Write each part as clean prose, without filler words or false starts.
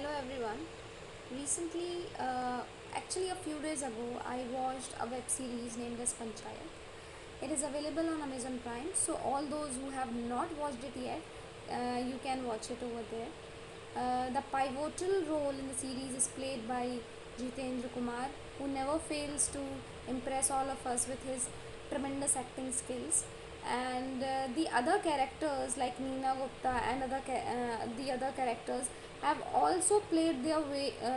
Hello everyone. Recently, actually a few days ago, I watched a web series named as Panchayat. It is available on Amazon Prime, so all those who have not watched it yet, you can watch it over there. The pivotal role in the series is played by Jitendra Kumar, who never fails to impress all of us with his tremendous acting skills. And the other characters like Neena Gupta and the other characters have also played their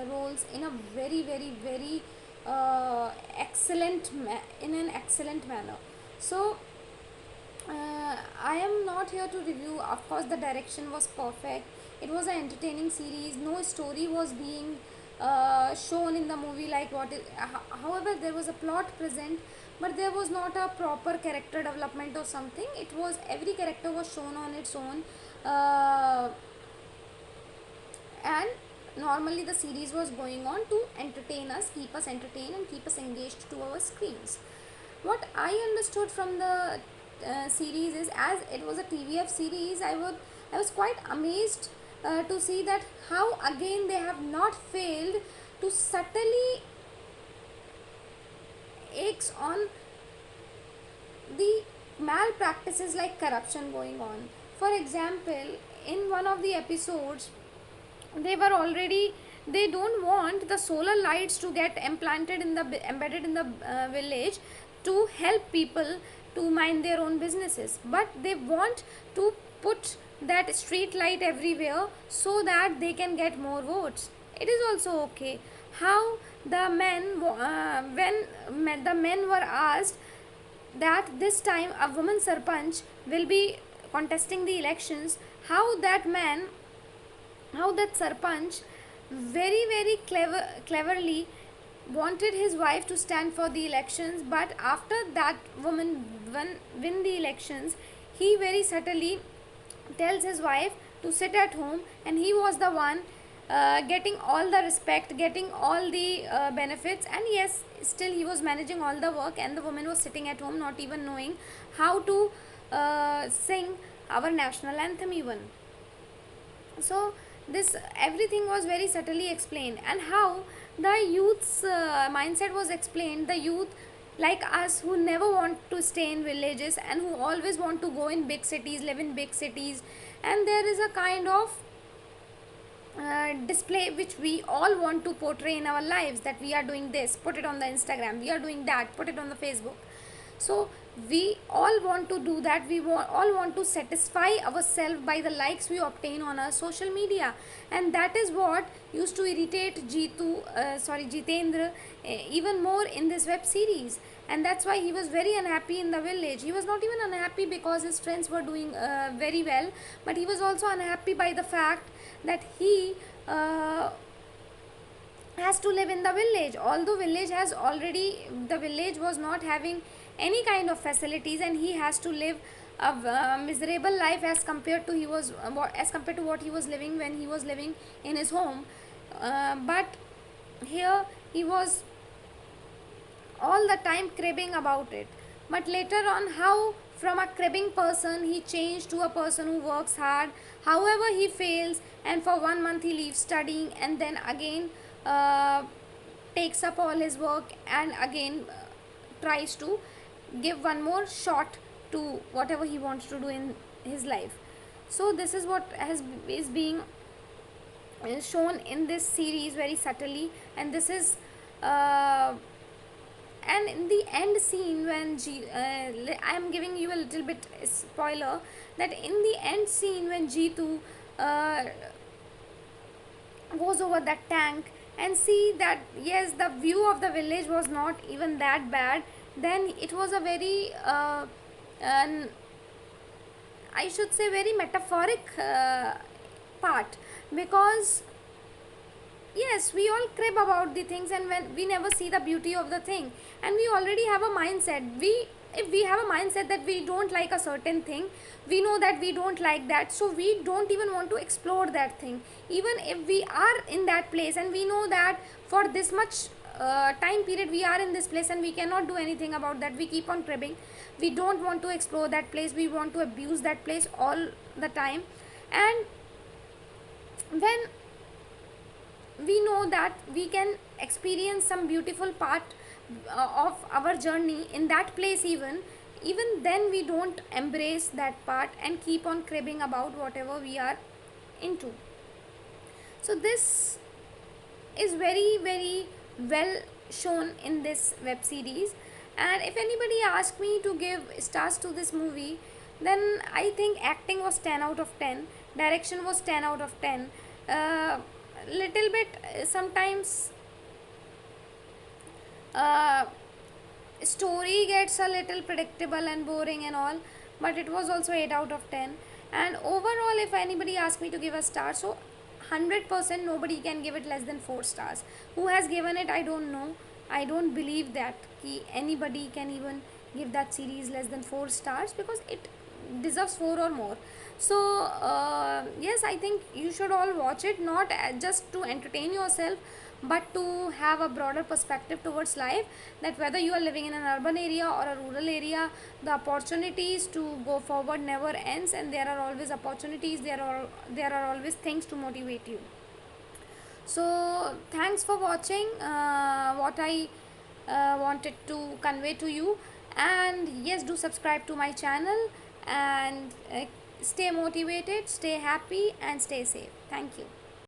roles in a very in an excellent manner. So I am not here to review. Of course, the direction was perfect. It was an entertaining series. No story was being shown in the movie like however, there was a plot present, but there was not a proper character development or something. It was every character was shown on its own, and normally the series was going on to entertain us, keep us entertained, and keep us engaged to our screens. What I understood from the series is, as it was a TVF series, I was quite amazed to see that how again they have not failed to subtly aches on the malpractices like corruption going on. For example, in one of the episodes, they were already they don't want the solar lights to get implanted in the embedded in the village to help people to mind their own businesses, but they want to put that street light everywhere so that they can get more votes. It is also okay. How the men when the men were asked that this time a woman sarpanch will be contesting the elections, how that sarpanch very cleverly wanted his wife to stand for the elections, but after that woman win the elections, he very subtly tells his wife to sit at home, and he was the one getting all the respect, getting all the benefits, and yes, still he was managing all the work, and the woman was sitting at home not even knowing how to sing our national anthem even. So this everything was very subtly explained, and how the youth's mindset was explained. The youth like us who never want to stay in villages and who always want to go in big cities, live in big cities, and there is a kind of display which we all want to portray in our lives, that we are doing this, put it on the Instagram, we are doing that, put it on the Facebook. So we all want to do that. All want to satisfy ourselves by the likes we obtain on our social media, and that is what used to irritate Jitendra even more in this web series. And that's why he was very unhappy in the village. He was not even unhappy because his friends were doing very well, but he was also unhappy by the fact that he has to live in the village, although the village was not having any kind of facilities, and he has to live a miserable life as compared to what he was living when he was living in his home. But here he was all the time cribbing about it. But later on, how from a cribbing person he changed to a person who works hard, however he fails, and for 1 month he leaves studying, and then again uh, takes up all his work, and again tries to give one more shot to whatever he wants to do in his life. So this is what is being shown in this series very subtly, and this is uh, and in the end scene when I am giving you a little bit spoiler, that in the end scene when Jitu uh, goes over that tank and see that yes, the view of the village was not even that bad, then it was a very I should say very metaphoric part, because yes, we all crib about the things, and when we never see the beauty of the thing, and we already have a mindset, we if we have a mindset that we don't like a certain thing, we know that we don't like that, so we don't even want to explore that thing, even if we are in that place and we know that for this much time period we are in this place and we cannot do anything about that. We keep on cribbing, we don't want to explore that place, we want to abuse that place all the time. And when we know that we can experience some beautiful part of our journey in that place, even then we don't embrace that part and keep on cribbing about whatever we are into. So this is very very well shown in this web series. And if anybody asks me to give stars to this movie, then I think acting was 10 out of 10, direction was 10 out of 10. Little bit sometimes uh, story gets a little predictable and boring and all, but it was also 8 out of 10. And overall, if anybody asks me to give a star, so 100% nobody can give it less than 4 stars. Who has given it, I don't know. I don't believe that anybody can even give that series less than 4 stars, because it deserves 4 or more. So yes, I think you should all watch it, not just to entertain yourself, but to have a broader perspective towards life, that whether you are living in an urban area or a rural area, the opportunities to go forward never ends, and there are always opportunities, there are always things to motivate you. So thanks for watching what I wanted to convey to you. And yes, do subscribe to my channel, and stay motivated, stay happy, and stay safe. Thank you.